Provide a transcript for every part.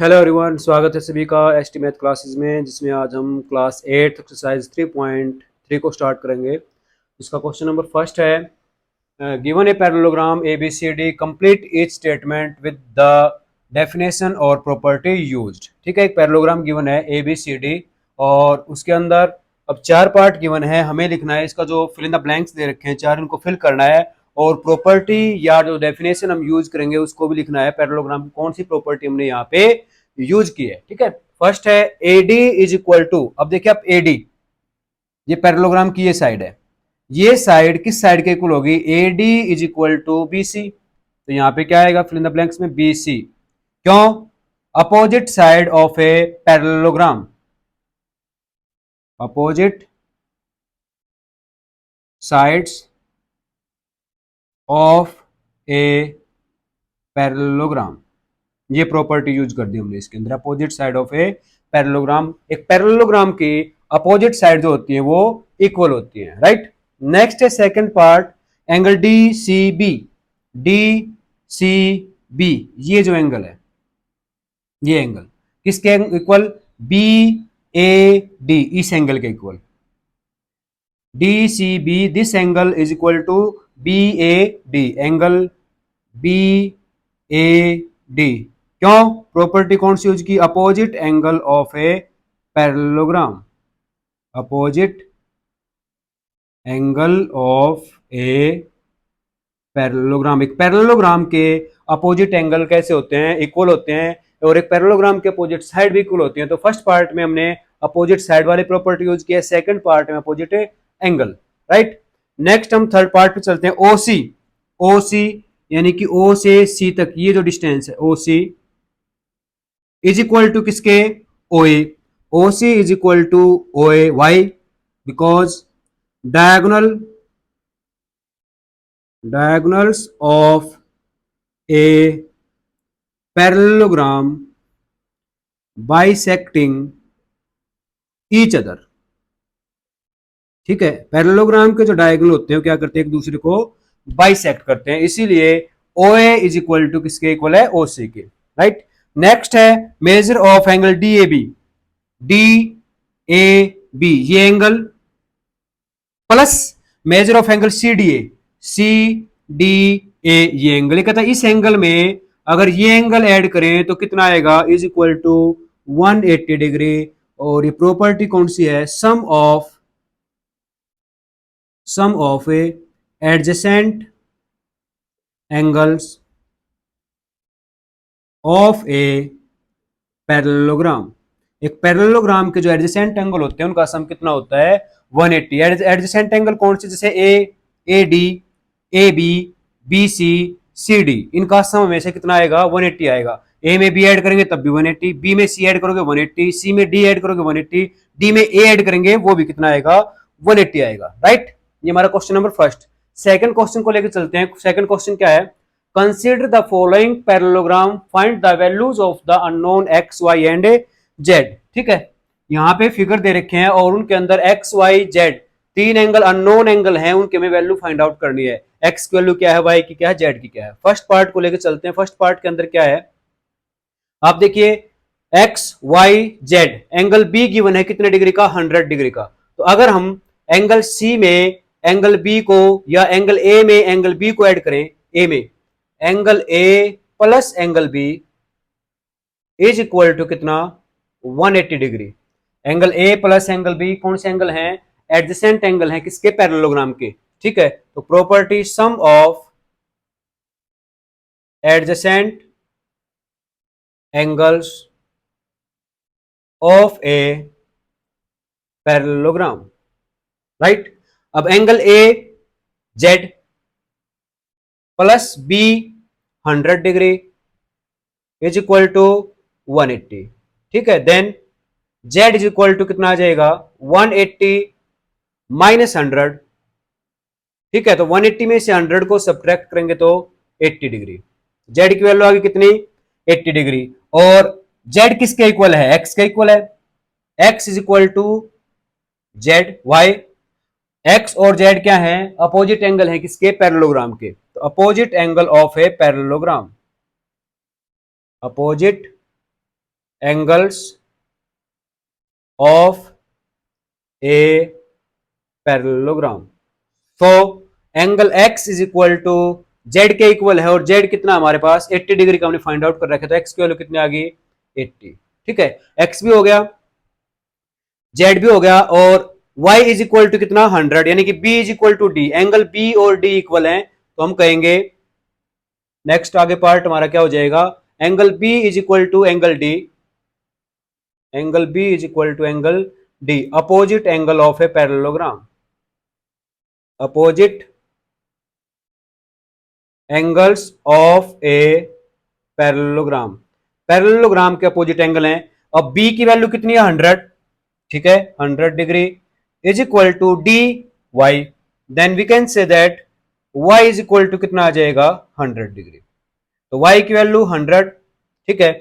Hello everyone, स्वागत है सभी का एसटी मैथ क्लासेस में, जिसमें आज हम क्लास 8 एक्सरसाइज 3.3 को स्टार्ट करेंगे। इसका क्वेश्चन नंबर फर्स्ट है, given a parallelogram A B C D, complete each statement with the definition और प्रॉपर्टी यूज्ड। ठीक है, एक पैरेललोग्राम गिवन है ए बी सी डी और उसके अंदर अब चार पार्ट गिवन है, हमें लिखना है इसका जो फिल इन द ब्लैंक्स दे रखे हैं चार, इनको फिल करना है और प्रॉपर्टी या जो डेफिनेशन हम यूज करेंगे उसको भी लिखना है। पैरेललोग्राम की कौन सी प्रॉपर्टी हमने यहाँ पे यूज की है। ठीक है, फर्स्ट है AD इज इक्वल टू, अब देखिए आप AD, ये पैरेललोग्राम की ये साइड है, ये साइड किस साइड के इक्वल होगी? AD is equal to BC। तो यहाँ पे क्या आएगा फिल इन द ब्लैंक्स में? BC। क्यों? Opposite side of a parallelogram, opposite sides of a parallelogram, ये प्रॉपर्टी यूज कर दी हमने इसके अंदर। Opposite side of a parallelogram, एक पैरेललोग्राम की अपोजिट साइड जो होती है वो इक्वल होती है, राइट। नेक्स्ट है second part, angle DCB, DCB ये जो एंगल है, ये एंगल किसके इक्वल? BAD, इस एंगल के equal. DCB, this angle is equal to BAD, angle BAD। क्यों? प्रॉपर्टी कौन सी यूज की? Opposite angle of a parallelogram, opposite angle of a parallelogram. एक पैरेललोग्राम के अपोजिट एंगल कैसे होते हैं? इक्वल होते हैं, और एक पैरेललोग्राम के अपोजिट साइड भी इक्वल होती हैं। तो फर्स्ट पार्ट में हमने अपोजिट साइड वाली प्रॉपर्टी यूज की है, सेकंड पार्ट में अपोजिट एंगल, राइट। नेक्स्ट हम थर्ड पार्ट पे चलते हैं, OC। OC यानी कि O से C तक ये जो डिस्टेंस है OC इज इक्वल टू किसके? OA। OC is equal to OA, why? Because diagonals of a parallelogram bisecting each other। ठीक है, पैरेललोग्राम के जो डायगोनल होते हैं क्या करते हैं? एक दूसरे को बाइसेक्ट करते हैं, इसीलिए OA इज इक्वल टू किसके इक्वल है? OC के, राइट। नेक्स्ट है major of angle DAB, DAB ये angle plus measure of angle CDA, CDA ये एंगल। ये कहता है इस एंगल में अगर ये एंगल ऐड करें तो कितना आएगा? Is equal to 180 degree. और ये प्रॉपर्टी कौन सी है? Sum of a adjacent angles of a parallelogram. एक पैरेललोग्राम के जो एडजेसेंट एंगल होते हैं उनका सम कितना होता है? 180। एडजेसेंट एंगल कौन से? जैसे AD, AB, BC, CD, इनका सम में से कितना आएगा? 180 आएगा। A में B ऐड करेंगे तब भी 180, B में C ऐड करोगे 180, C में D ऐड करोगे 180, D में A ऐड करेंगे वो भी कितना आएगा? 180 आएगा, राइट। ये हमारा question number first. Second question को लेकर चलते हैं। सेकंड क्वेश्चन क्या है? Consider the following parallelogram, find the values of the unknown x, y and z। ठीक है, यहाँ पे फिगर दे रखे हैं और उनके अंदर x, y, z तीन एंगल अननोन एंगल हैं, उनके हमें वैल्यू फाइंड आउट करनी है। x की वैल्यू क्या है, y की क्या है, z की क्या है। फर्स्ट पार्ट को लेकर चलते हैं। फर्स्ट पार्ट के अंदर क्या है आप देखिए, x, y, z, angle B given है कितने डिग्री का? 100 डिग्री का। तो अगर हम एंगल C में एंगल B को या एंगल A में एंगल B को ऐड करें, A में angle A plus angle B is equal to कितना? 180 degree. Angle A plus angle B कौन से एंगल हैं? एडजेसेंट एंगल हैं किसके? पैरेललोग्राम के। ठीक है, तो property sum of adjacent angles of a parallelogram, right. अब angle A Z plus B 100 degree is equal to 180। ठीक है, then Z is equal to कितना आ जाएगा? 180 माइनस 100। ठीक है, तो 180 में से 100 को सब्ट्रैक्ट करेंगे तो 80 डिग्री। Z की वैल्यू आ गई कितनी? 80 डिग्री। और Z किसके इक्वल है? X के इक्वल है। X is equal to Z, Y। X और Z क्या है? अपोजिट एंगल है किसके? पैरेललोग्राम के। तो opposite angle of a parallelogram, opposite angles of a parallelogram. तो angle x is equal to Z के इक्वल है, और जेड कितना हमारे पास 80 डिग्री का हमने फाइंड आउट कर रखा, तो x की वैल्यू कितनी आ गई 80। ठीक है, x भी हो गया, z भी हो गया, और y इज इक्वल टू कितना 100, यानी कि b is equal to d। Angle b और d इक्वल है, तो हम कहेंगे नेक्स्ट आगे पार्ट हमारा क्या हो जाएगा, angle b is equal to angle d, angle b is equal to angle d, opposite angle of a parallelogram, opposite angles of a parallelogram. Parallelogram के अपोजिट एंगल हैं। अब b की वैल्यू कितनी है 100, ठीक है 100 degree is equal to D Y, then we can say that y is equal to कितना आ जाएगा 100 डिग्री। तो y की वैल्यू 100, ठीक है,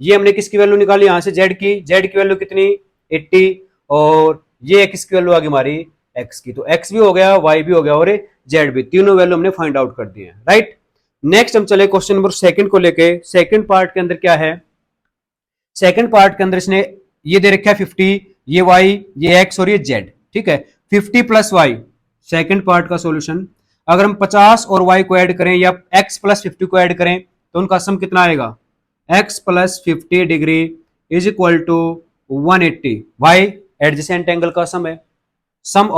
ये हमने किसकी वैल्यू निकाली यहां से z की वैल्यू कितनी 80, और ये किसकी वैल्यू आ गई हमारी x की। तो x भी हो गया, y भी हो गया, और z भी, तीनों वैल्यू हमने फाइंड आउट कर दिए हैं, राइट। नेक्स्ट हम चले क्वेश्चन नंबर सेकंड को लेके। सेकंड पार्ट के अंदर क्या है, सेकंड पार्ट के अंदर इसने ये दे रखा है 50, ये y, ये x और ये z, ठीक है 50 प्लस वाई। सेकंड पार्ट का सॉल्यूशन, अगर हम 50 और y को ऐड करें या x प्लस 50 को ऐड करें तो उनका सम कितना आएगा, x plus 50 degree is equal to 180। y adjacent angle का सम है, sum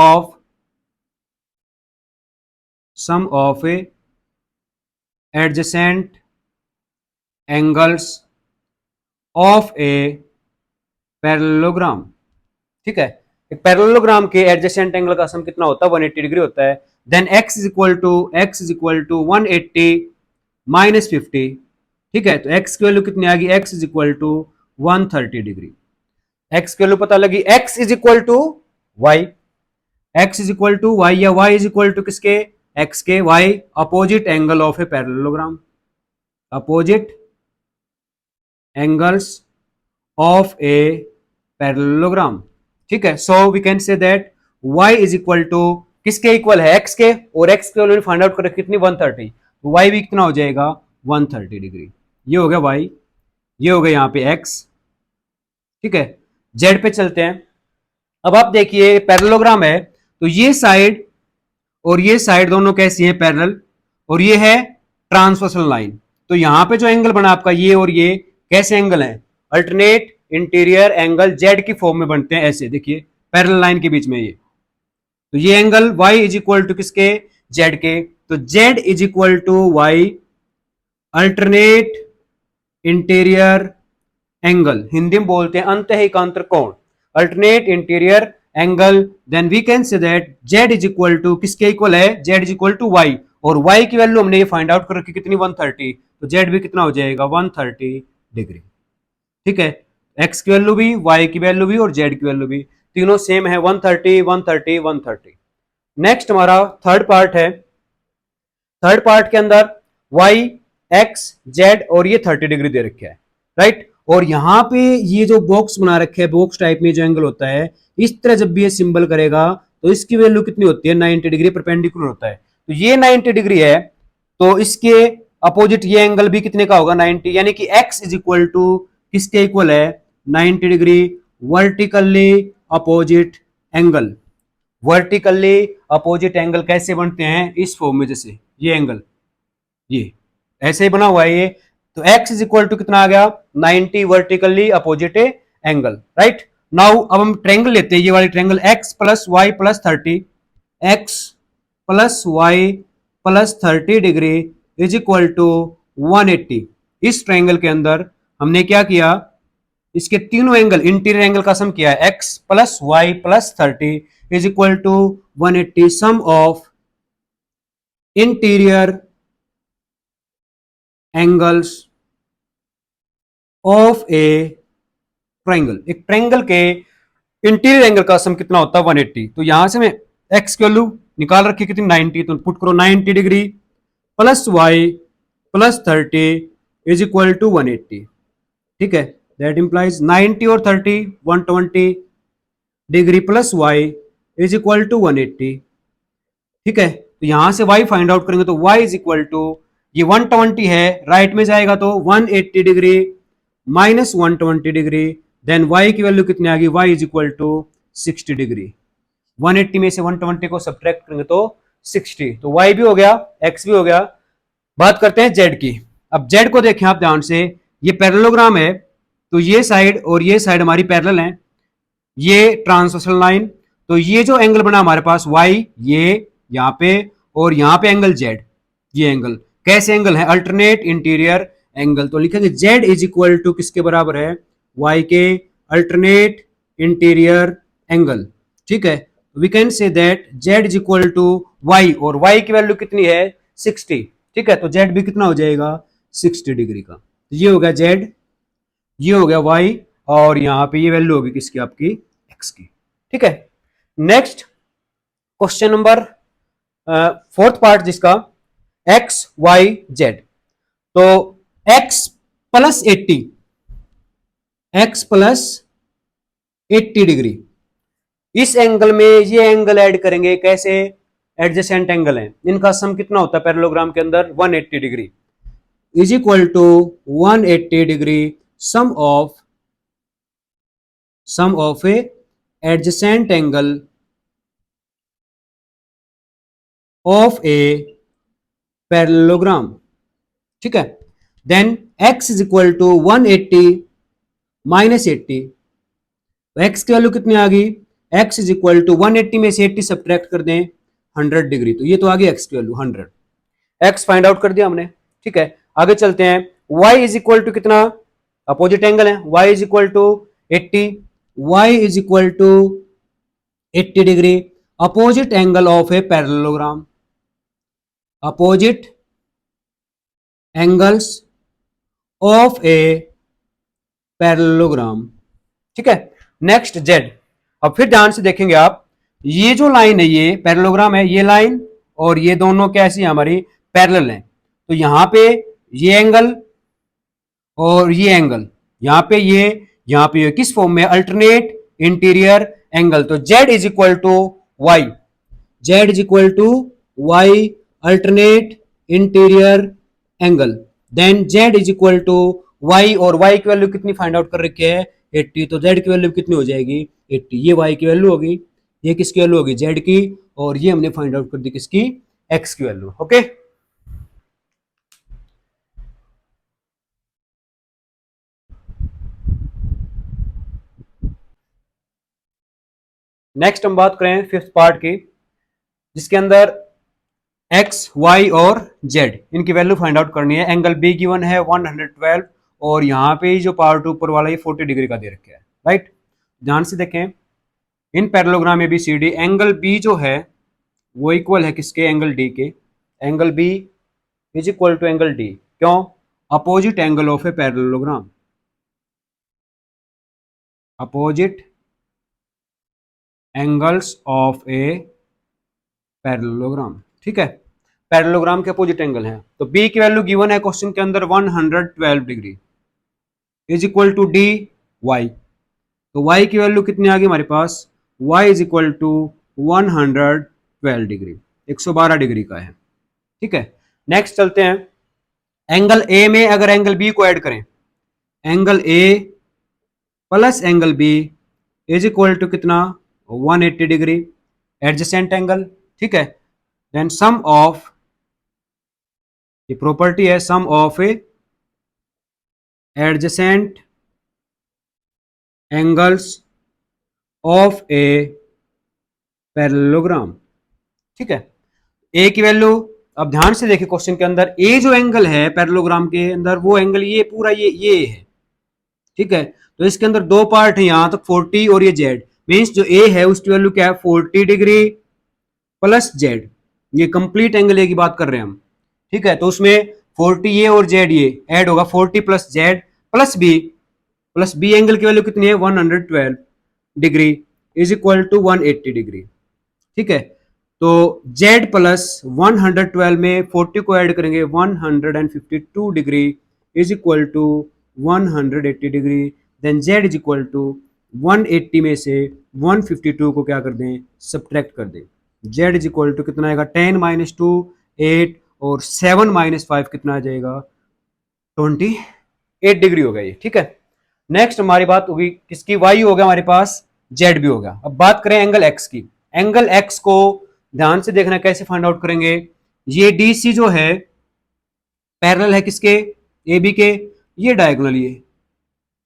of a adjacent angles of a parallelogram. ठीक है, एक पैरेललोग्राम के एडजेसेंट एंगल का सम कितना होता है 180 डिग्री होता है। Then x is equal to 180 minus 50, ठीक है, तो x की वैल्यू कितनी आ गई, x is equal to 130 degree. x की वैल्यू पता लगी, x is equal to y, x is equal to y या y इज इक्वल टू किसके, x के, y opposite angle of a parallelogram, opposite angles of a parallelogram. ठीक है, so we can say that y is equal to किसके equal है, x के, और x के वैल्यू फाइंड आउट कर कितनी 130, तो y भी कितना हो जाएगा 130 डिग्री। ये हो गया y, ये हो गया यहाँ पे x, ठीक है। z पे चलते हैं। अब आप देखिए पैरेललोग्राम है, तो ये साइड और ये साइड दोनों कैसी है पैरेलल, और ये है ट्रांसवर्सल लाइन। तो यहां पे जो एंगल बना आपका ये और ये कैसे एंगल है, अल्टरनेट इंटीरियर एंगल जेड की फॉर्म में बनते हैं, ऐसे देखिए पैरेलल लाइन के बीच में ये, तो ये angle y is equal to किसके, z के, तो z is equal to y alternate interior angle, Hindi में बोलते हैं अंतःएकांतर कोण, alternate interior angle. Then we can say that z is equal to किसके इक्वल है, z is equal to y, और y की वैल्यू हमने ये फाइंड आउट कर रखी कितनी 130, तो z भी कितना हो जाएगा 130 डिग्री। ठीक है, x की वैल्यू भी, y की वैल्यू भी और z की वैल्यू भी, तीनों सेम है 130 130 130। नेक्स्ट हमारा थर्ड पार्ट है। थर्ड पार्ट के अंदर y x z और ये 30 डिग्री दे रखे है, राइट। और यहां पे ये जो बॉक्स बना रखे है, बॉक्स टाइप में जो एंगल होता है, इस तरह जब भी ये सिंबल करेगा तो इसकी वैल्यू कितनी होती है 90 डिग्री परपेंडिकुलर होता है। तो ये 90 डिग्री है, तो इसके अपोजिट ये एंगल भी कितने का होगा 90, यानी कि x इज इक्वल टू किसके इक्वल है 90 degree vertically opposite angle. Vertically opposite angle कैसे बनते हैं, इस फॉर्म में, जैसे ये एंगल ये ऐसे ही बना हुआ है ये, तो x इज इक्वल टू कितना आ गया 90 vertically opposite angle, right. Now अब हम ट्रायंगल लेते हैं, ये वाली triangle x plus Y plus 30, x plus Y plus 30 degree is equal to 180। इस ट्रायंगल के अंदर हमने क्या किया, इसके तीनों एंगल, इंटीरियर एंगल का सम किया है, x plus Y plus 30 is equal to 180, sum of interior angles of a triangle. एक ट्रायंगल के इंटीरियर एंगल का सम कितना होता है 180, तो यहां से मैं x की वैल्यू निकाल रखी कितनी 90, तो पुट करो 90 degree plus y plus 30 is equal to 180। ठीक है, दैट इंप्लाइज 90 और 30 120 degree plus y is equal to 180। ठीक है, तो यहां से y फाइंड आउट करेंगे तो y इज इक्वल टू, ये 120 है, राइट में जाएगा तो 180 डिग्री -120 डिग्री, देन वाई की वैल्यू कितनी आ गई, Y is equal to 60 degree. 180 में से 120 को सब्ट्रैक्ट करेंगे तो 60, तो वाई भी हो गया, एक्स भी हो गया। बात करते हैं जेड की। अब जेड को देखें आप ध्यान से, ये पैरेललोग्राम है, तो ये साइड और ये साइड हमारी पैरेलल है, ये ट्रांसवर्सल लाइन, तो ये जो एंगल बना हमारे पास वाई, ये यहाँ पे और यहाँ पे एंगल जेड, ये एंगल कैसे एंगल है, अल्टरनेट इंटीरियर एंगल। तो लिखेंगे जेड इज इक्वल टू किसके बराबर है, वाई के अल्टरनेट इंटीरियर एंगल। ठीक है, we can say that Z is equal to Y, और वाई की वैल्यू कितनी है 60। ठीक है, तो जेड भी कितना हो जाएगा 60 डिग्री का। तो ये हो गया जेड, ये हो गया वाई, और यहां पे ये वैल्यू होगी किसकी, आपकी एक्स की। ठीक है, next question number fourth part जिसका एक्स वाई जेड। तो x plus 80, x plus 80 degree, इस एंगल में ये एंगल ऐड करेंगे, कैसे, एडजेसेंट एंगल है, इनका सम कितना होता है पैरेललोग्राम के अंदर 180 degree is equal to 180 degree sum of a adjacent angle of a parallelogram. ठीक है, then x is equal to 180 minus 80, तो x की वैल्यू कितनी आ गई, x इज इक्वल टू 180 में से 80 सब्ट्रैक्ट कर दें 100 डिग्री, तो ये तो आ गई x की वैल्यू 100, x फाइंड आउट कर दिया हमने। ठीक है, आगे चलते हैं, y इज इक्वल टू कितना, अपोजिट एंगल है, y is equal to 80, y is equal to 80 degree opposite angle of a parallelogram, opposite angles of a parallelogram. ठीक है, नेक्स्ट जेड। अब फिर ध्यान से देखेंगे आप, ये जो लाइन है ये पैरेललोग्राम है, ये लाइन और ये दोनों कैसी हमारी पैरेलल हैं, तो यहां पे ये एंगल और ये एंगल, यहां पे ये किस फॉर्म में, अल्टरनेट इंटीरियर एंगल। तो Z is equal to Y, Z is equal to Y alternate interior angle, then Z is equal to Y, और वाई की वैल्यू कितनी फाइंड आउट कर रखी है 80, तो जेड की वैल्यू कितनी हो जाएगी 80, ये वाई की वैल्यू होगी, ये किसकी वैल्यू होगी जेड की, और ये हमने फाइंड आउट कर दी किसकी, एक्स की वैल्यू। ओके, नेक्स्ट हम बात करें फिफ्थ पार्ट की, जिसके अंदर एक्स वाई और जेड इनकी वैल्यू फाइंड आउट करनी है। एंगल बी गिवन है 112, और यहाँ पे जो पार्ट ऊपर वाला ये 40 डिग्री का दे रखा है, राइट। ध्यान से देखें, इन parallelogram A B C D, angle B जो है वो इक्वल है किसके, एंगल डी के, angle B is equal to angle D, क्यों, opposite angle of a parallelogram, opposite angles of a parallelogram. ठीक है, पैरेललोग्राम के अपोजिट एंगल है, तो बी की वैल्यू गिवन है क्वेश्चन के अंदर 112 degree is equal to D Y, तो वाई की वैल्यू कितनी आ गई हमारे पास, Y is equal to 112 degree, 112 degree का है। ठीक है, नेक्स्ट चलते हैं, एंगल ए में अगर एंगल बी को ऐड करें, angle A plus angle B is equal to कितना 180 डिग्री एडजेसेंट एंगल। ठीक है, देन सम ऑफ, ये प्रॉपर्टी है, sum of a adjacent angles of a parallelogram. ठीक है, ए की वैल्यू, अब ध्यान से देखिए क्वेश्चन के अंदर, ए जो एंगल है पैरेललोग्राम के अंदर वो एंगल ये पूरा ये है। ठीक है, तो इसके अंदर दो पार्ट है, यहां तक 40 और ये जेड, मीन्स जो ए है उसकी वैल्यू क्या है 40 डिग्री प्लस जेड, ये कंप्लीट एंगल ए की बात कर रहे हैं हम। ठीक है, तो उसमें 40 ये और जेड ये ऐड होगा, 40 plus Z plus B angle की वैल्यू कितनी है 112 degree is equal to 180 degree. ठीक है, तो जेड प्लस 112 में 40 को ऐड करेंगे 152 degree is equal to 180 degree, then Z is equal to 180 में से 152 को क्या कर दें, सब्ट्रैक्ट कर दें, जेड इज इक्वल टू कितना आएगा 10 माइनस 2 8, और 7 माइनस 5 कितना आ जाएगा 28 डिग्री होगा ये। ठीक है, नेक्स्ट हमारी बात होगी किसकी, वाई हो गया हमारे पास, जेड भी हो गया। अब बात करें एंगल एक्स की। एंगल एक्स को ध्यान से देखना, कैसे फाइंड आउट करेंगे। ये डी सी जो है पैरेलल है किसके, ए बी के, ये डायगोनल ये,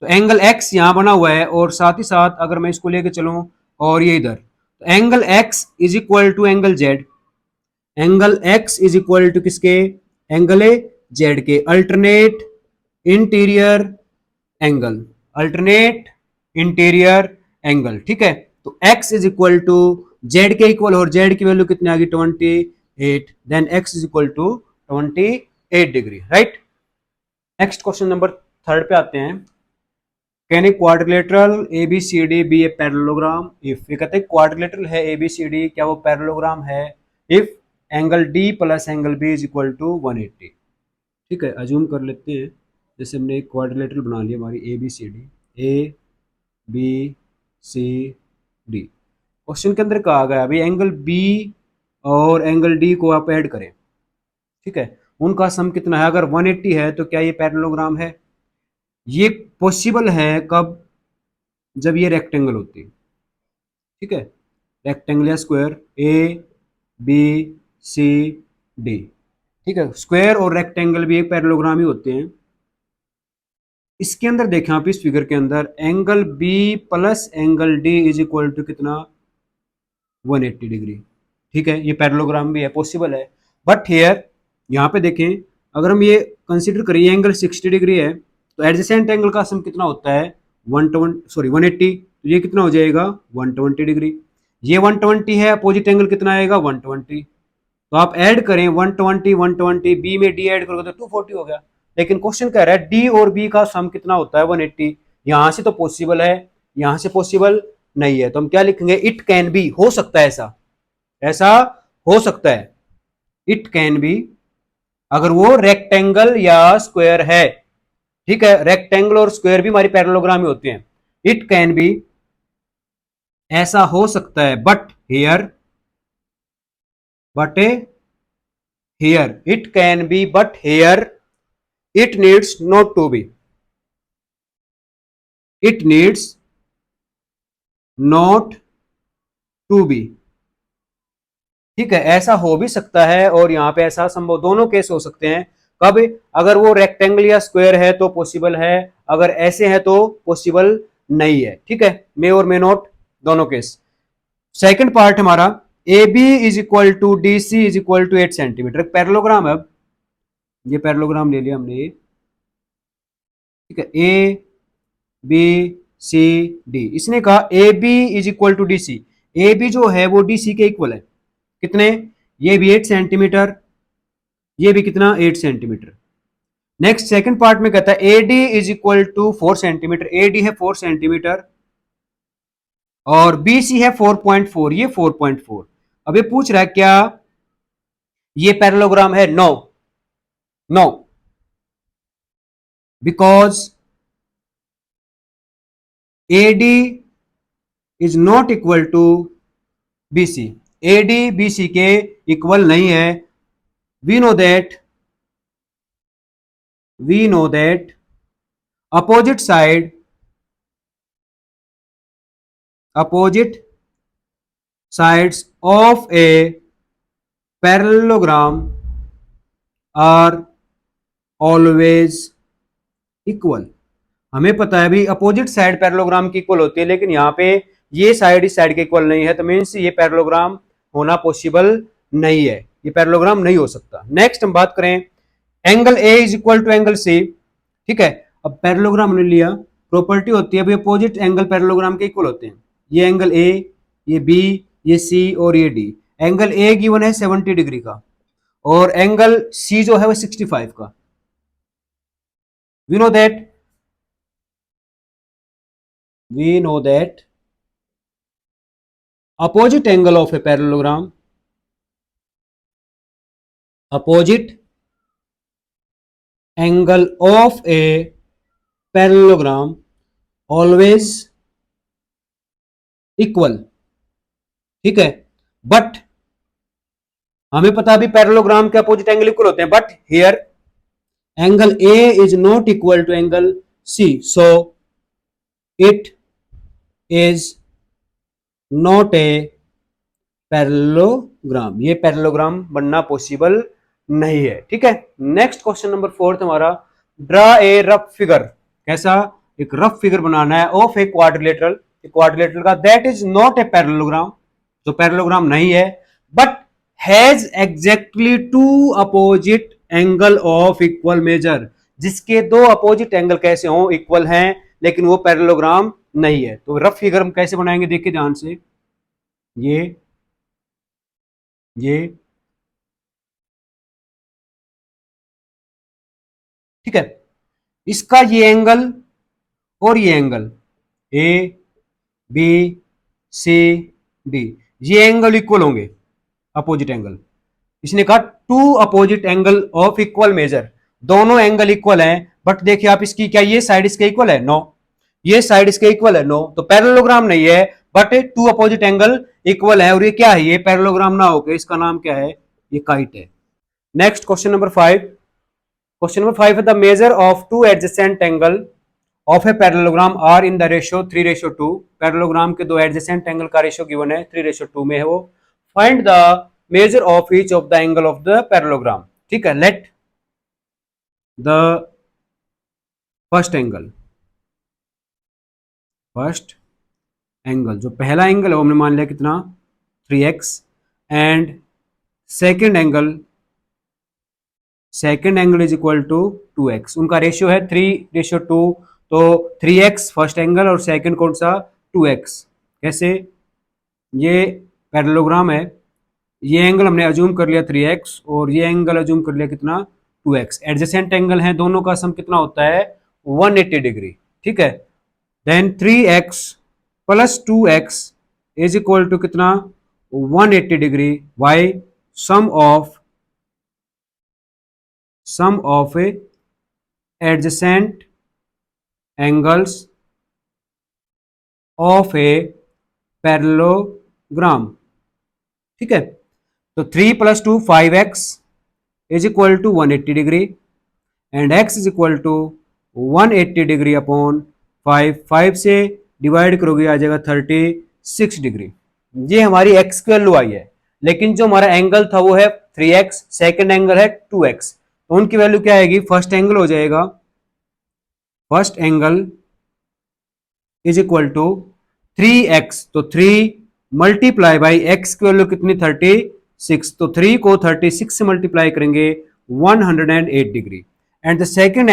तो एंगल एक्स यहां बना हुआ है, और साथ ही साथ अगर मैं इसको लेके चलूं और ये इधर, तो angle x is equal to angle Z. Angle x is equal to किसके, एंगल ए जेड के, alternate interior angle, alternate interior angle. ठीक है, तो x is equal to Z के इक्वल, और जेड की वैल्यू कितनी आ गई 28, देन x इज इक्वल टू 28 degree, right. Next question number 3 पे आते हैं। Can a quadrilateral ABCD be a parallelogram if, ये कहते हैं क्वाड्रिलेटरल है ABCD, क्या वो पैरेललोग्राम है if angle D plus angle B is equal to 180। ठीक है, अज्यूम कर लेते हैं जैसे हमने एक क्वाड्रिलेटरल बना लिया हमारी ABCD, ABCD। क्वेश्चन के अंदर कहा गया अभी एंगल B और एंगल D को आप ऐड करें। ठीक है, उनका सम कितना है, अगर 180 है तो क्या ये पैरेललोग्राम है। ये पॉसिबल है कब, जब ये रेक्टेंगल होती है। ठीक है, रेक्टेंगल या स्क्वायर ABCD। ठीक है, स्क्वायर और रेक्टेंगल भी एक पैरेललोग्राम ही होते हैं। इसके अंदर देखें आप, इस फिगर के अंदर angle B plus angle D is equal to कितना, 180 डिग्री। ठीक है, ये पैरेललोग्राम भी है, पॉसिबल है। बट हियर यहाँ पे देखें, अगर हम ये कंसीडर करें एंगल 60 डिग्री है, तो एडजेसेंट एंगल का सम कितना होता है 180, तो ये कितना हो जाएगा 120 डिग्री। ये 120 है, अपोजिट एंगल कितना आएगा 120, तो आप ऐड करें 120 120, बी में डी ऐड करोगे तो 240 हो गया। लेकिन क्वेश्चन कह रहा है डी और बी का सम कितना होता है 180। यहां से तो पॉसिबल है, यहां से पॉसिबल नहीं है, तो हम क्या लिखेंगे, इट कैन बी, हो सकता है ऐसा, ऐसा हो सकता है, इट कैन बी, अगर वो रेक्टेंगल या स्क्वायर है। ठीक है, रेक्टेंगल और स्क्वायर भी हमारी पैरेललोग्राम में होते हैं। इट कैन बी, ऐसा हो सकता है, but here, but here, it can be but here it needs not to be, it needs not to be। ठीक है, ऐसा हो भी सकता है और यहां पे ऐसा संभव, दोनों केस हो सकते हैं। कब, अगर वो रेक्टेंगल या स्क्वायर है तो पॉसिबल है, अगर ऐसे है तो पॉसिबल नहीं है। ठीक है, मे और मे नॉट, दोनों केस। सेकंड पार्ट हमारा A B is equal to D C is equal to 8 centimetre, parallelogram है। अब ये पैरेललोग्राम ले लिया हमने, ठीक है, ए बी सी डी। इसने कहा A B is equal to D C, A B जो है वो डी सी के इक्वल है, कितने, ये भी 8 सेंटीमीटर, ये भी कितना 8 सेंटीमीटर। नेक्स्ट सेकंड पार्ट में कहता है A D is equal to 4 centimetre, A D है 4 सेंटीमीटर और बी सी है 4.4, ये 4.4। अब ये पूछ रहा है क्या ये पैरेललोग्राम है, no, no, because AD is not equal to BC, AD BC के इक्वल नहीं है। We know that opposite side, opposite sides of a parallelogram are always equal. हमें पता है भी अपोजिट साइड पैरेललोग्राम की इक्वल होती है, लेकिन यहाँ पे ये साइड इस साइड के इक्वल नहीं है, तो मीन्स ये पैरेललोग्राम होना पॉसिबल नहीं है, ये पैरेललोग्राम नहीं हो सकता। नेक्स्ट हम बात करें angle A is equal to angle C. ठीक है, अब पैरेललोग्राम हमने लिया, प्रॉपर्टी होती है अपोजिट एंगल पैरेललोग्राम के इक्वल होते हैं। ये एंगल ए, ये बी, ये सी और ये डी। एंगल ए गिवन है 70 डिग्री का और एंगल सी जो है वो 65 का। We know that opposite angle of a parallelogram, opposite angle of a parallelogram always equal। ठीक है, बट हमें पता भी पैरेललोग्राम के अपोजिट एंगल इक्वल होते हैं, but here angle A is not equal to angle C, so it is not a parallelogram, ये parallelogram बनना पॉसिबल नहीं है। ठीक है, नेक्स्ट क्वेश्चन नंबर 4 हमारा, ड्रा ए रफ फिगर, कैसा, एक रफ फिगर बनाना है ऑफ ए क्वाड्रिलेटरल, क्वाड्रिलेटरल का, that is not a parallelogram, जो पैरेललोग्राम नहीं है, but has exactly two opposite angle of equal measure, जिसके दो अपोजिट एंगल कैसे हो, इक्वल हैं, लेकिन वो पैरेललोग्राम नहीं है। तो रफ फिगर हम कैसे बनाएंगे, देखिए ध्यान से, ये ठीक है, इसका ये एंगल और ये angle A B C D, ये एंगल इक्वल होंगे, अपोजिट एंगल, इसने कहा two opposite angle of equal measure, दोनों एंगल इक्वल हैं, बट देखिए आप इसकी, क्या ये साइड इसके इक्वल है, नो, ये साइड इसके इक्वल है, नो, तो पैरेललोग्राम नहीं है, but two opposite angle equal है, और ये क्या है, ये पैरेललोग्राम ना होकर इसका नाम क्या है, ये काइट है। Next question number 5, question number 5 है, the measure of two adjacent angle of a parallelogram are in the ratio 3:2, parallelogram के दो एडजेसेंट एंगल का रेशियो गिवन है 3:2 में है वो, find the measure of each of the angle of the parallelogram. ठीक है, लेट द फर्स्ट एंगल, जो पहला एंगल है वो हमने मान लिया कितना, 3x, and second angle is equal to 2x, उनका रेशियो है 3:2, तो 3x फर्स्ट एंगल और सेकंड कौन सा, 2x, कैसे, ये पैरेललोग्राम है, ये एंगल हमने अज्यूम कर लिया 3x, और ये एंगल अज्यूम कर लिया कितना, 2x, एडजेसेंट एंगल है, दोनों का सम कितना होता है, 180 डिग्री। ठीक है, then 3x plus 2x is equal to कितना, 180 degree, why sum of a adjacent angles of a parallelogram. ठीक है, तो 3 + 2 5x is equal to 180 degree, and x is equal to 180 degree upon 5 से डिवाइड करोगे आ जाएगा 36 degree, ये हमारी x की वैल्यू आई है, लेकिन जो हमारा एंगल था वो है 3x, सेकेंड एंगल है 2x, तो उनकी वैल्यू क्या आएगी, फर्स्ट एंगल हो जाएगा, first angle is equal to 3x, तो 3 मल्टीप्लाई बाई एक्स की वैल्यू कितनी, 36, तो 3 को 36 से मल्टीप्लाई करेंगे 108 degree, and the second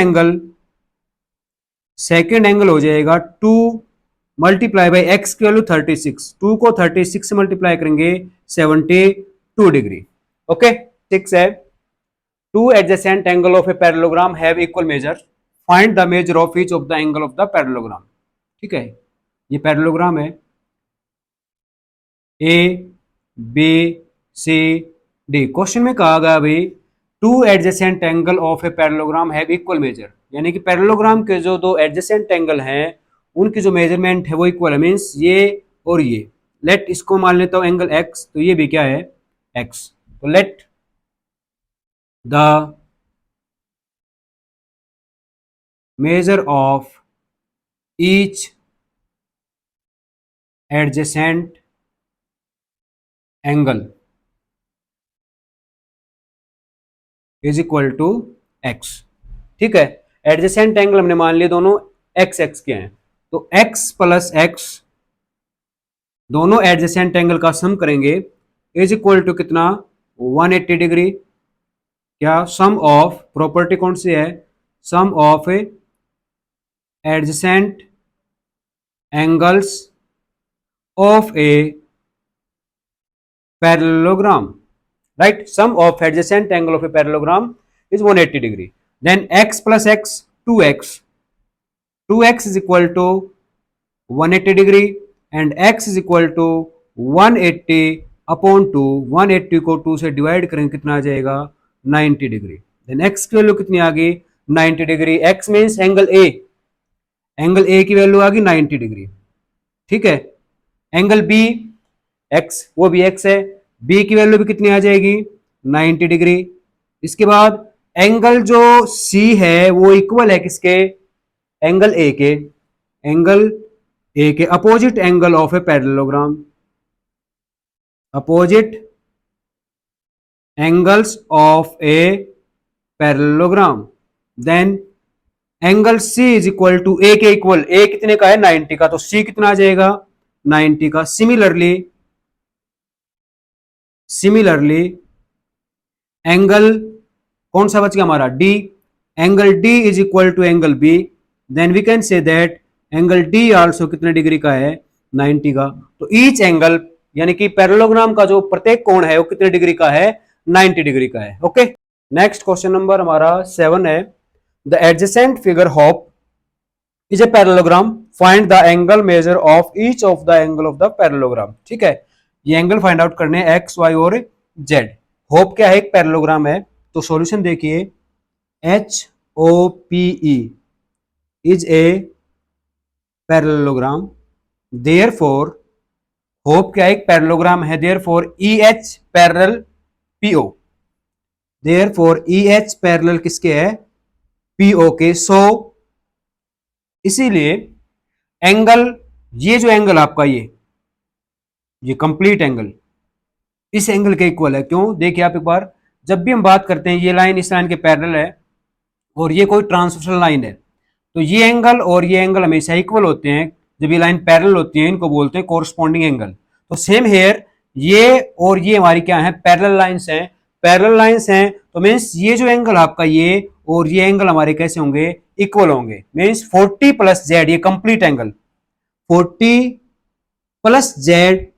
angle हो जाएगा 2 मल्टीप्लाई बाई एक्स की वैल्यू 36, 2 को 36 से मल्टीप्लाई करेंगे 72 डिग्री। ओके, 6 है, two adjacent angle of a parallelogram have equal measure, find the measure of each of the angle of the parallelogram. ठीक है, ये पैरेललोग्राम है, A B C D, question में कहा गया भाई two adjacent angle of a parallelogram have equal measure, यानी कि पैरेललोग्राम के जो दो एडजेसेंट एंगल हैं उनकी जो मेजरमेंट है वो इक्वल है, मीन्स ये और ये, लेट इसको मान लेता हूं एंगल x, तो ये भी क्या है, x, तो let the measure of each adjacent angle is equal to x। ठीक है, एडजेसेंट एंगल हमने मान लिए दोनों x x के हैं, तो x प्लस x, दोनों एडजेसेंट एंगल का सम करेंगे इज इक्वल टू कितना, 180 डिग्री, क्या, सम ऑफ, प्रॉपर्टी कौन सी है, sum of adjacent angles of a parallelogram, right, sum of adjacent angle of a parallelogram is 180 degree, then x plus x 2x is equal to 180 degree, and x is equal to 180 upon 2, 180 को 2 से divide करेंगे कितना आ जाएगा, 90 degree, then x की value कितनी आ गई, 90 degree, x means angle A की वैल्यू आ गई 90 डिग्री। ठीक है, एंगल बी x, वो भी x है, b की वैल्यू भी कितनी आ जाएगी, 90 डिग्री। इसके बाद एंगल जो c है वो इक्वल है किसके, एंगल a के, एंगल ए के opposite angle of a parallelogram, opposite angles of a parallelogram, then angle C is equal to A के इक्वल, ए कितने का है 90 का, तो सी कितना आ जाएगा 90 का। सिमिलरली एंगल कौन सा बच गया हमारा D, angle D is equal to angle B, then we can say that angle D also कितने डिग्री का है 90 का। तो ईच एंगल यानी कि पैरेललोग्राम का जो प्रत्येक कोण है वो कितने डिग्री का है 90 डिग्री का है। ओके, नेक्स्ट क्वेश्चन नंबर हमारा 7 है, the adjacent figure HOPE is a parallelogram, find the angle measure of each of the angle of the parallelogram. ठीक है, ये एंगल फाइंड आउट करने एक्स वाई और जेड। होप क्या है, एक पैरेललोग्राम है, तो सॉल्यूशन देखिए H O P E is a parallelogram, therefore HOPE क्या एक पैरेललोग्राम है, therefore E H parallel PO, therefore E H parallel किसके है पीओ के। सो इसीलिए एंगल, ये जो एंगल आपका ये कंप्लीट एंगल इस एंगल के इक्वल है। क्यों, देखिए आप एक बार, जब भी हम बात करते हैं ये लाइन इस लाइन के पैरेलल है और ये कोई ट्रांसवर्सल लाइन है, तो ये एंगल और ये एंगल हमेशा इक्वल होते हैं। जब ये लाइन पैरेलल होती है इनको बोलते हैं कोरस्पॉन्डिंग एंगल। तो सेम हेयर ये और ये हमारी क्या है पैरेलल लाइंस हैं, पैरेलल लाइंस हैं, तो मीन्स ये जो एंगल आपका ये और ये एंगल हमारे कैसे होंगे इक्वल होंगे। मीन्स 40 प्लस जेड, ये complete angle 40 plus z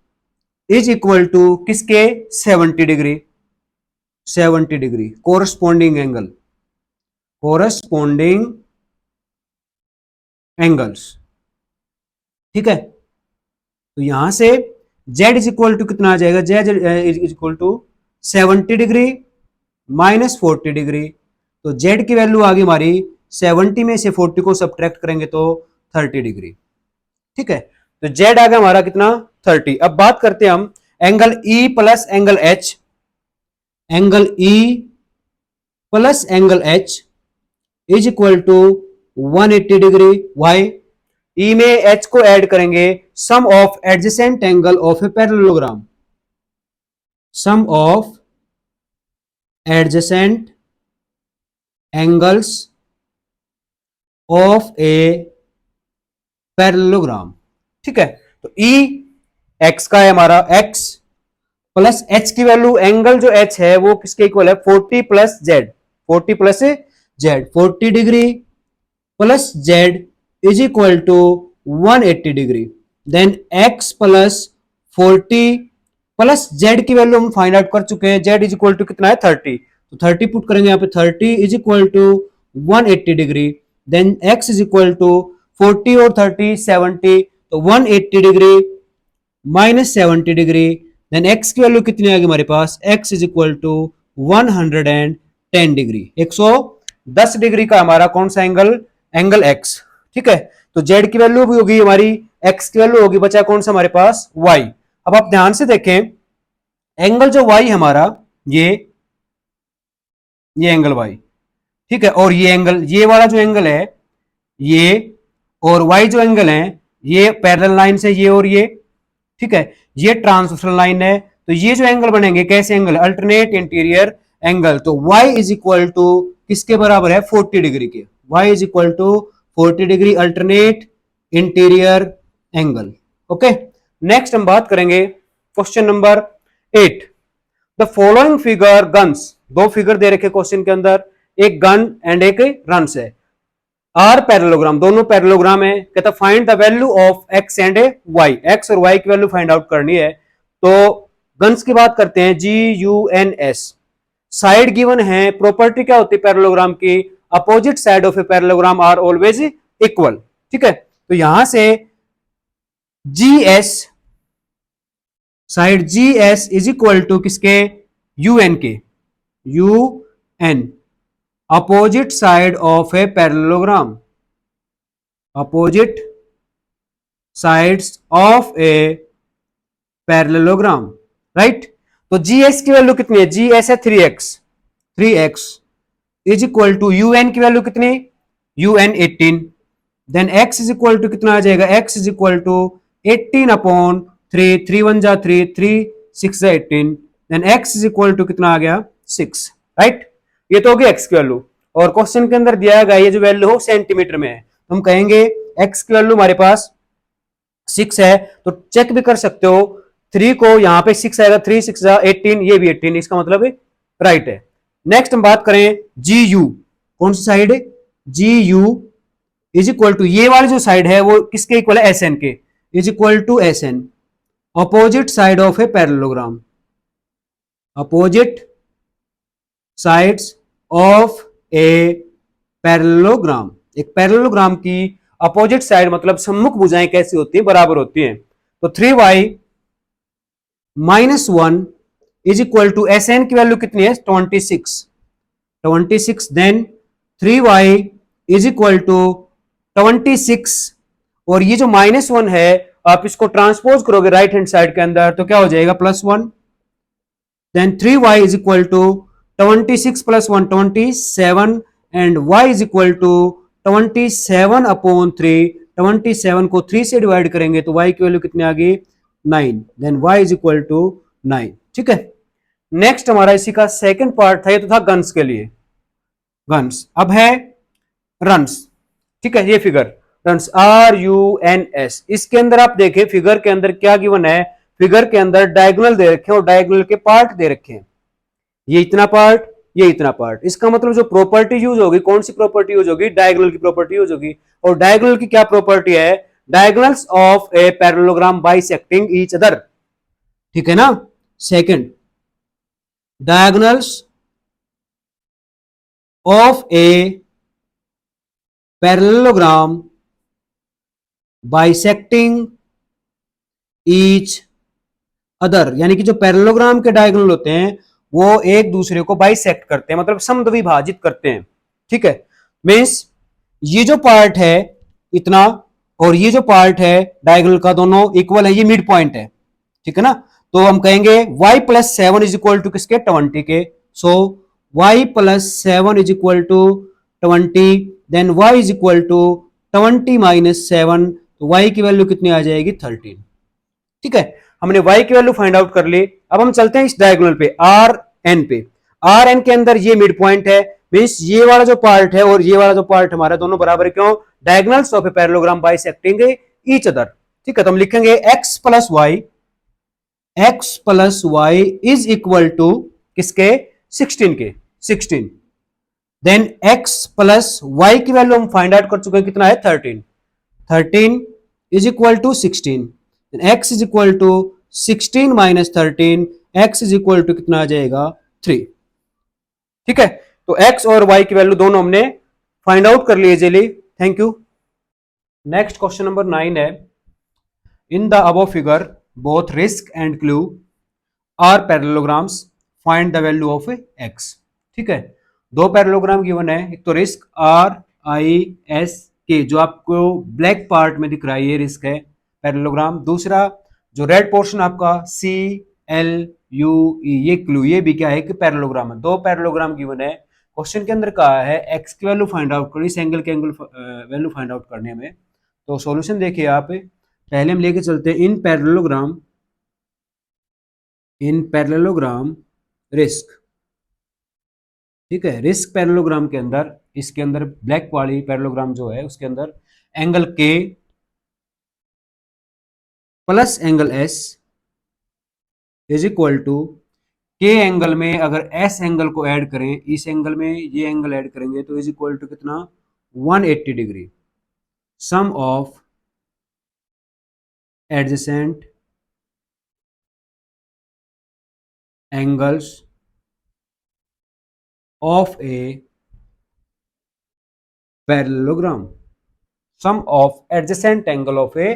is equal to किसके 70 degree, 70 degree corresponding angle, corresponding angles. ठीक है, तो यहां से z इज इक्वल टू कितना आ जाएगा, z is equal to 70 degree minus 40 degree, तो z की वैल्यू आ गई हमारी 70 में से 40 को सब्ट्रैक्ट करेंगे तो 30 डिग्री। ठीक है, तो z आ गया हमारा कितना 30। अब बात करते हैं हम angle E plus angle H, angle E plus angle H is equal to 180 degree. Why, E में H को ऐड करेंगे, sum of adjacent angle of a parallelogram, sum of adjacent angles of a parallelogram. ठीक है, तो E x का है हमारा x plus h की वैल्यू, एंगल जो h है वो किसके इक्वल है 40 plus Z, 40 plus Z, 40 degree plus z is equal to 180 degree. Then x plus 40 plus z की वैल्यू हम फाइंड आउट कर चुके हैं, z इज इक्वल टू कितना है 30, तो 30 पुट करेंगे यहाँ पे 30 is equal to 180 degree. Then x is equal to 40 और 30 70, तो 180 degree minus 70 degree. Then x की वैल्यू कितनी आ गई हमारे पास, x is equal to 110 degree, 110 degree का हमारा कौन सा एंगल, एंगल x। ठीक है, तो z की वैल्यू भी होगी हमारी, x की वैल्यू होगी, बचा कौन सा हमारे पास y। अब आप ध्यान से देखें, एंगल जो y हमारा ये एंगल y, ठीक है, और ये एंगल, ये वाला जो एंगल है ये, और y जो एंगल है ये पैरेलल लाइन से ये और ये, ठीक है, ये ट्रांसवर्सल लाइन है, तो ये जो एंगल बनेंगे कैसे एंगल, अल्टरनेट इंटीरियर एंगल। तो y इज इक्वल टू किसके बराबर है 40 डिग्री के, y is equal to 40 degree alternate interior angle. Okay, next हम बात करेंगे question number 8, the following figure GUNS, दो फिगर दे रखे क्वेश्चन के अंदर, एक गन एंड एक रन्स है, आर पैरेललोग्राम, दोनों पैरेललोग्राम है, कहता find the value of x and y, x और वाई की वैल्यू फाइंड आउट करनी है। तो गन्स की बात करते हैं, GUNS, साइड गिवन है, प्रॉपर्टी क्या होती है पैरेललोग्राम की, opposite side of a parallelogram are always equal. ठीक है, तो यहां से GS, side GS is equal to किसके UN के, UN, opposite side of a parallelogram, opposite sides of a parallelogram, right. तो GS की वैल्यू कितनी है, GS है 3x is equal to UN की वैल्यू कितनी, UN 18, then x is equal to कितना आ जाएगा, x इज इक्वल टू 18/3, 3 1 जा 3, 3 6 जा 18, then x is equal to कितना आ गया 6, राइट। ये तो हो गया x की वैल्यू, और क्वेश्चन के अंदर दिया गया ये जो वैल्यू हो सेंटीमीटर में है, तो हम कहेंगे x की वैल्यू हमारे पास 6 है, तो चेक भी कर सकते हो 3 को यहां पे 6 आएगा, 3 6 जा 18, ये भी 18, इसका मतलब राइट है। नेक्स्ट हम बात करें जी यू, कौन सी साइड है, G U is equal to, ये वाली जो साइड है वो किसके इक्वल है, एस एन के, is equal to S N, opposite side of a parallelogram, opposite sides of a parallelogram. एक पैरेललोग्राम की अपोजिट साइड मतलब सम्मुख भुजाएं कैसी होती हैं, बराबर होती हैं। तो 3y minus 1 is equal to S N की वैल्यू कितनी है 26, then 3y is equal to 26, और ये जो -1 है आप इसको ट्रांसपोज करोगे राइट हैंड साइड के अंदर तो क्या हो जाएगा +1, then 3y is equal to 26 + 1 27, and y is equal to 27/3, 27 को 3 से डिवाइड करेंगे तो y की वैल्यू कितनी आ गई 9, then y is equal to 9, ठीक है। नेक्स्ट हमारा इसी का सेकंड पार्ट था, ये तो था गन्स के लिए, गन्स। अब है रन्स, ठीक है, ये फिगर रन्स RUNS, इसके अंदर आप देखें फिगर के अंदर क्या गिवन है, फिगर के अंदर डायगोनल दे रखे हैं और डायगोनल के पार्ट दे रखे हैं, ये इतना पार्ट, ये इतना पार्ट, इसका मतलब जो प्रॉपर्टी यूज होगी, कौन सी प्रॉपर्टी यूज होगी, डायगोनल की प्रॉपर्टी यूज होगी। और डायगोनल की क्या प्रॉपर्टी है, diagonals of a parallelogram bisecting each other, ठीक है ना। Second, diagonals of a parallelogram bisecting each other, यानी कि जो पैरेललोग्राम के डायगोनल होते हैं वो एक दूसरे को बाइसेक्ट करते हैं, मतलब समद्विभाजित करते हैं, ठीक है। मींस ये जो पार्ट है इतना और ये जो पार्ट है डायगोनल का दोनों इक्वल है, ये मिड पॉइंट है, ठीक है ना। तो हम कहेंगे y + 7 इज इक्वल टू किसके 20 के, so y + 7 is equal to 20, then y is equal to 20 - 7, तो y की वैल्यू कितनी आ जाएगी 13, ठीक है। हमने y की वैल्यू फाइंड आउट कर ली। अब हम चलते हैं इस डायगोनल पे Rn पे, Rn के अंदर ये मिड पॉइंट है, मींस ये वाला जो पार्ट है और ये वाला जो पार्ट हमारा दोनों बराबर है, क्यों, diagonals of a parallelogram bisecting each other, ठीक है। तो हम लिखेंगे x + y is equal to किसके 16 के, 16, देन x + y की वैल्यू हम फाइंड आउट कर चुके हैं, कितना है 13, 13 is equal to 16, x is equal to 16 - 13, x is equal to कितना आ जाएगा 3, ठीक है। तो x और y की वैल्यू दोनों हमने फाइंड आउट कर लिए easily, thank you. Next question number 9 है, in the above figure both RISK and CLUE are parallelograms, find the value of x, ठीक है। दो पैरेललोग्राम गिवन है, एक तो रिस्क RISK जो आपको ब्लैक पार्ट में दिख रहा है, ये रिस्क है पैरेललोग्राम, दूसरा जो रेड पोर्शन आपका CLUE, ये क्लू, ये भी क्या है कि पैरेललोग्राम है। दो पैरेललोग्राम गिवन है, क्वेश्चन के अंदर कहा है x की वैल्यू फाइंड आउट करनी, इस एंगल के एंगल वैल्यू फाइंड आउट करने में। तो सॉल्यूशन देखिए आप, पहले हम लेके चलते हैं इन पैरेललोग्राम रिस्क, ठीक है। रिस्क पैरेललोग्राम के अंदर, इसके अंदर ब्लैक वाली पैरेललोग्राम जो है उसके अंदर angle K plus angle S is equal to K angle में अगर S एंगल को ऐड करें, इस एंगल में ये एंगल ऐड करेंगे तो इज इक्वल टू कितना 180 degree, sum of adjacent angles of a parallelogram, sum of adjacent angle of a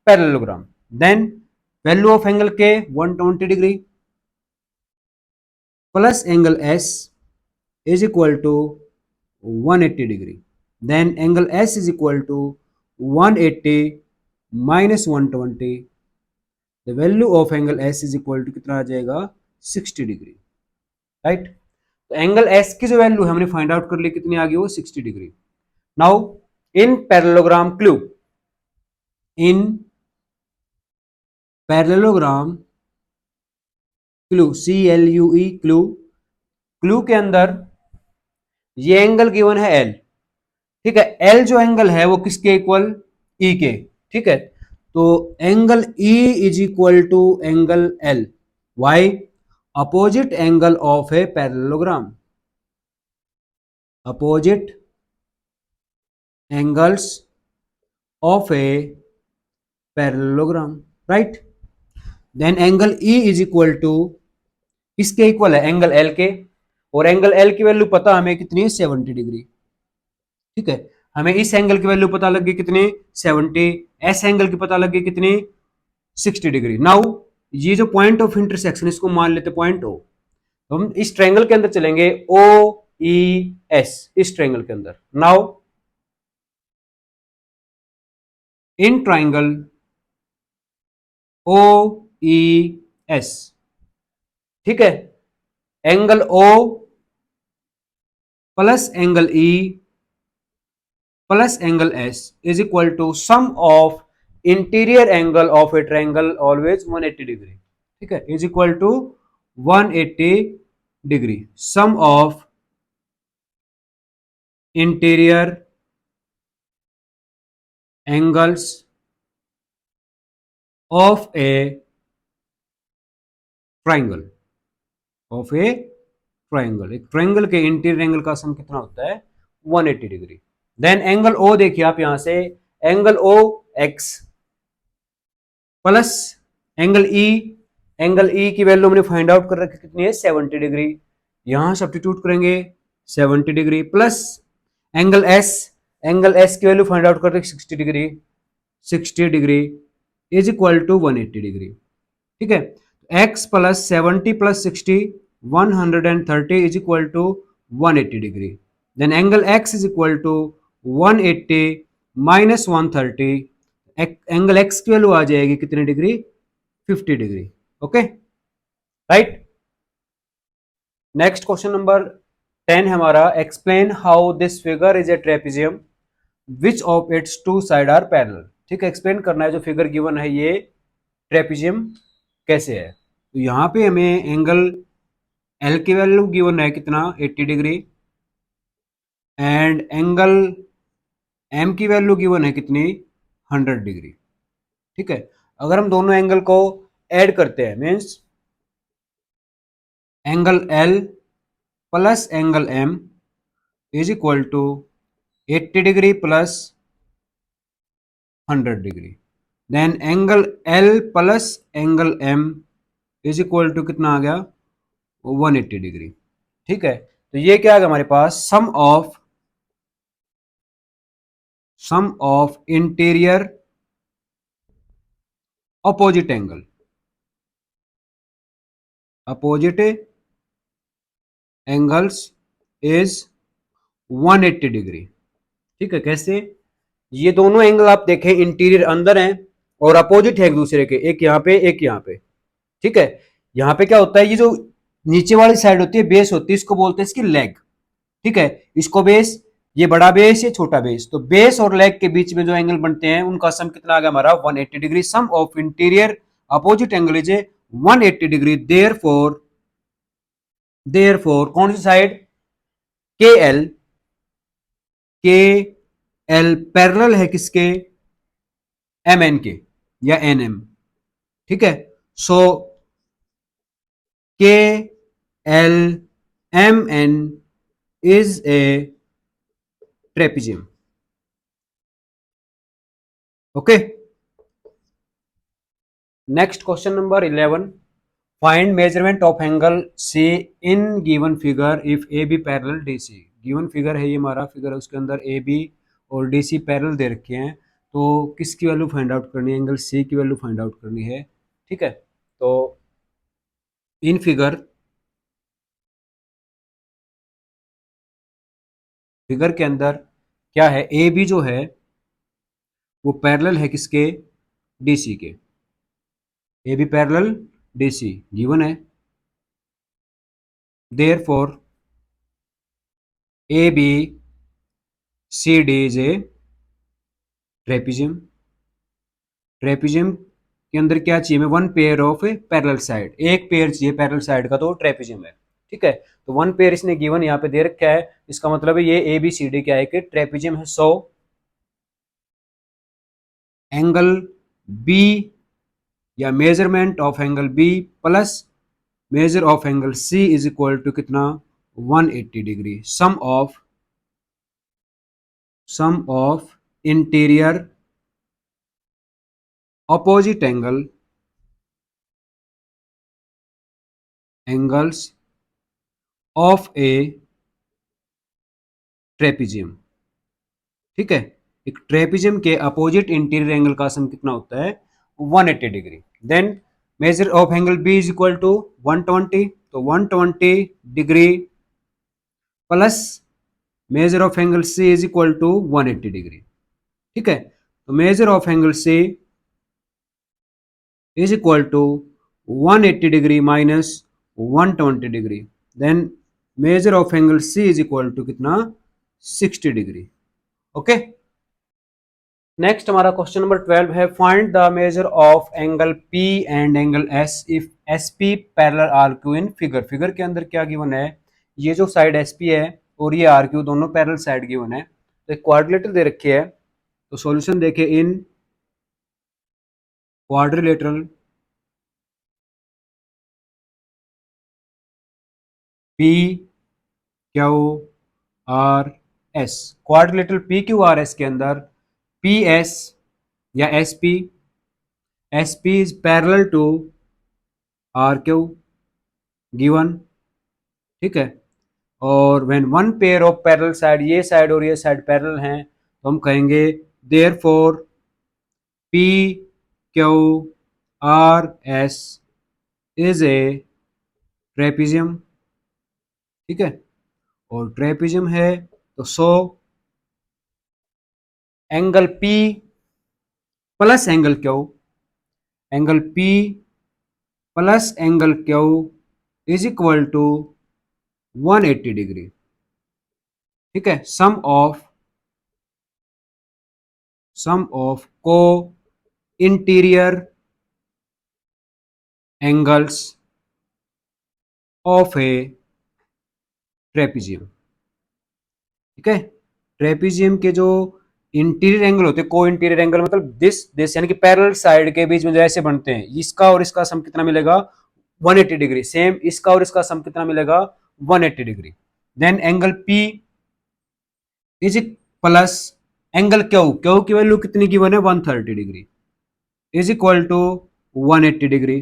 parallelogram, then value of angle K 120 degree plus angle S is equal to 180 degree, then angle S is equal to 180 minus 120, the value of angle S is equal to कितना आ जाएगा 60 degree, right. तो angle S की जो value है हमने find out कर ली, कितनी आ गई वो 60 degree. Now in parallelogram clue, in parallelogram clue, CLUE clue, clue के अंदर ये एंगल गिवन है एल, ठीक है। एल जो एंगल है वो किसके इक्वल, ई के, ठीक है। तो angle E is equal to angle L, why, opposite angle of a parallelogram, opposite angles of a parallelogram, right. Then angle E is equal to, किसके इक्वल है, एंगल एल के, और एंगल एल की value पता हमें कितनी है, 70 degree, ठीक है। हमें इस एंगल की वैल्यू पता लग गई कितनी, 70, एस एंगल की पता लग गई कितनी, 60 डिग्री। नाउ ये जो पॉइंट ऑफ इंटरसेक्शन, इसको मान लेते पॉइंट ओ, तो हम इस ट्रायंगल के अंदर चलेंगे, ओ ई एस, इस ट्रायंगल के अंदर। Now in triangle O E S, ठीक है, angle O plus angle E plus angle S is equal to sum of interior angle of a triangle always 180 degree, ठीक है, is equal to 180 degree, sum of interior angles of a triangle, of a triangle, एक triangle के interior angle का sum कितना होता है, 180 degree. Then angle O देखिए आप यहां से, angle O x plus angle E, angle E की वैल्यू हमने फाइंड आउट कर रखी कितनी है, 70 डिग्री, यहां सब्स्टिट्यूट करेंगे 70 degree, plus angle S, angle S की वैल्यू फाइंड आउट कर रखी 60 degree, 60 degree is equal to 180 degree, ठीक है। X plus 70 plus 60, 130 is equal to 180 degree. Then angle x is equal to 180 minus 130, angle x की value आ जाएगी कितनी degree, 50 degree, okay, right. Next question number 10 है हमारा, explain how this figure is a trapezium which of its two side are parallel, ठीक है, explain करना है जो फिगर गिवन है ये ट्रेपेजियम कैसे है। तो यहां पे हमें एंगल एल की वैल्यू गिवन है कितना, 80 डिग्री, एंड एंगल एम की वैल्यू गिवन है कितनी, 100 डिग्री, ठीक है। अगर हम दोनों एंगल को ऐड करते हैं, means angle L plus angle M is equal to 80 degree plus 100 degree, then angle L plus angle M is equal to कितना आ गया, 180 डिग्री, ठीक है। तो ये क्या आ गया हमारे पास, sum of interior opposite angle, opposite angles is 180 degree, ठीक है। कैसे, ये दोनों एंगल आप देखें इंटीरियर अंदर हैं और अपोजिट है एक दूसरे के, एक यहाँ पे एक यहाँ पे, ठीक है। यहाँ पे क्या होता है, ये जो नीचे वाली साइड होती है, बेस होती है, इसको बोलते हैं इसकी लेग, ठीक है। इसको बेस, ये बड़ा बेस, ये छोटा बेस, तो बेस और लेग के बीच में जो एंगल बनते हैं उनका सम कितना आ गया हमारा, 180 degree, sum of interior opposite angle is 180 degree, therefore कौन सी साइड, के एल पैरेलल है किसके, एम एन के या एन एम, ठीक है। So K L M N is a trapezium, okay. Next question number 11, find measurement of angle C in given figure if A B parallel D C, given figure है ये हमारा figure है, उसके अंदर A B और D C parallel दे रखे हैं, तो किसकी वैल्यू फाइंड आउट करनी है, एंगल सी की वैल्यू फाइंड आउट करनी है, ठीक है। तो इन फिगर के अंदर क्या है, ए बी जो है वो पैरेलल है किसके, डी सी के, A B parallel D C given है, therefore A B C D is a trapezium, trapezium के अंदर क्या चाहिए हमें, one pair of parallel side, एक पेयर चाहिए पैरेलल साइड का, तो ट्रेपिजियम है। ठीक है, तो वन पेयर इसने गिवन यहाँ पे दे रखा है, इसका मतलब है ये ए बी सी डी क्या है कि ट्रेपिजियम है। सो एंगल बी या measurement of angle B plus measure of angle C is equal to कितना, 180 degree. Sum of interior opposite angles of a trapezium. ठीक है, एक ट्रेपिजियम के अपोजिट इंटीरियर एंगल का सम कितना होता है, 180 degree. Then measure of angle B is equal to 120, तो 120 degree plus measure of angle C is equal to 180 degree. ठीक है, तो measure of angle C is equal to 180 degree minus 120 degree, then measure of angle C is equal to कितना, 60 degree. Okay, next हमारा question number 12 है, find the measure of angle P and angle S if SP parallel RQ in figure. Figure के अंदर क्या given है, ये जो side SP है और ये RQ दोनों पैरेलल साइड गिवन है, तो एक क्वाड्रिलेटरल दे रखी है। तो सॉल्यूशन देखे, इन quadrilateral P Q R S, quadrilateral P Q R S के अंदर P S या SP is parallel to RQ given। ठीक है, और when one pair of parallel side, ये साइड और ये साइड पैरेलल हैं, तो हम कहेंगे therefore P Q R S is a trapezium. ठीक है, और ट्रेपिजियम है तो so angle P plus angle Q, angle P plus angle Q is equal to 180 degree. ठीक है, सम ऑफ को interior angles of a trapezium. ठीक है, ट्रेपिजियम के जो इंटीरियर एंगल होते हैं, को इंटीरियर एंगल मतलब दिस यानी कि पैरेलल साइड के बीच में जो ऐसे बनते हैं, इसका और इसका सम कितना मिलेगा, 180 डिग्री। सेम इसका और इसका सम कितना मिलेगा, 180 degree. Then angle P is plus angle Q की वैल्यू कितनी गिवन है, 130 degree is equal to 180 degree.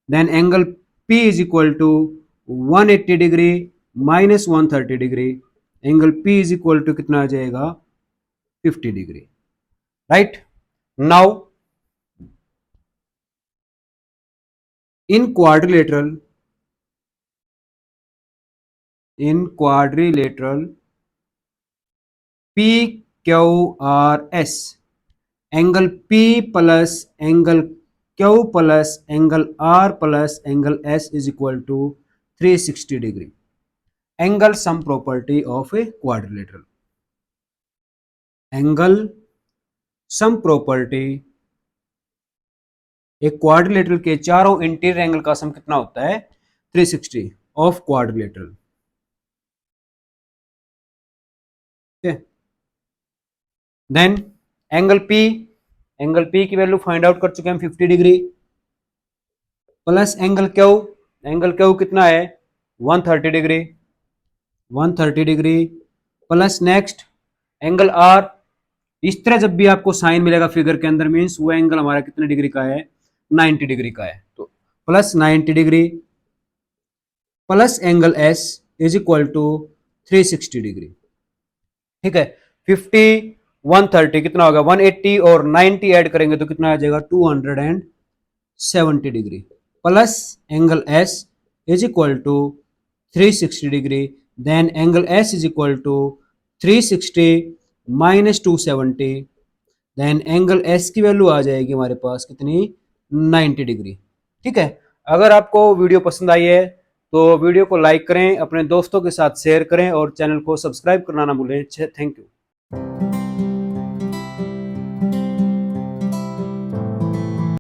Then angle P is equal to 180 degree minus 130 degree, angle P is equal to कितना आ जाएगा, 50 degree. Right, now in quadrilateral P Q R S, angle P plus angle Q plus angle R plus angle S is equal to 360 degree. Angle sum property of a quadrilateral, angle sum property एक quadrilateral के चारों interior angle का sum कितना होता है, 360 of quadrilateral. Then angle P की value find out कर चुके हैं हम, 50 डिग्री प्लस एंगल Q कितना है, 130 degree, 130 degree plus next angle R। इस तरह जब भी आपको साइन मिलेगा फिगर के अंदर, मींस वो एंगल हमारा कितने डिग्री का है, 90 डिग्री का है। तो plus 90 degree plus angle S is equal to 360 degree. ठीक है, 50 130 कितना होगा, 180 और 90 ऐड करेंगे तो कितना आ जाएगा, 270 degree plus angle S is equal to 360 degree. Then angle S is equal to 360 minus 270, then angle S की वैल्यू आ जाएगी हमारे पास कितनी, 90 डिग्री। ठीक है, अगर आपको वीडियो पसंद आई है तो वीडियो को लाइक करें, अपने दोस्तों के साथ शेयर करें और चैनल को सब्सक्राइब करना ना भूलें। Thank you.